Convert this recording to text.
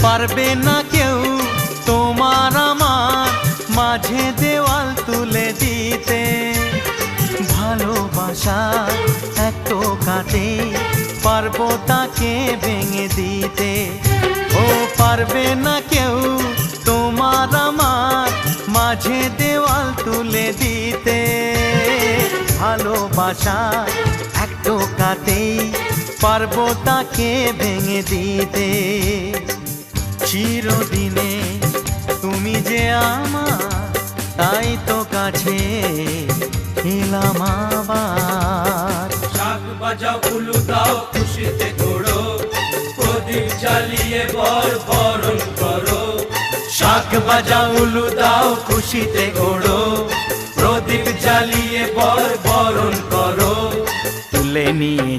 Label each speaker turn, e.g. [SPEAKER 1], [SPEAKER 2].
[SPEAKER 1] পারবে না কেউ তোমার আমার মাঝে দেওয়াল তুলে দিতে। ভালোবাসা এক টোকাতে পারবো তাকে ভেঙে দিতে। ও পারবে না কেউ তোমার আমার মাঝে দেওয়াল তুলে দিতে। ভালোবাসা এক টোকাতেই পারবো তাকে ভেঙে দিতে। চিরদিনে তুমি যে আমার, তাই তো কাছে এলাম আবার।
[SPEAKER 2] শাক বাজাও উলু দাও খুশিতে ঘোড়ো, প্রদীপ জ্বালিয়ে বরণ করো।
[SPEAKER 1] শাক বাজাও উলু দাও খুশিতে ঘোড়ো, প্রদীপ জ্বালিয়ে বরণ করো। তুলে নিয়ে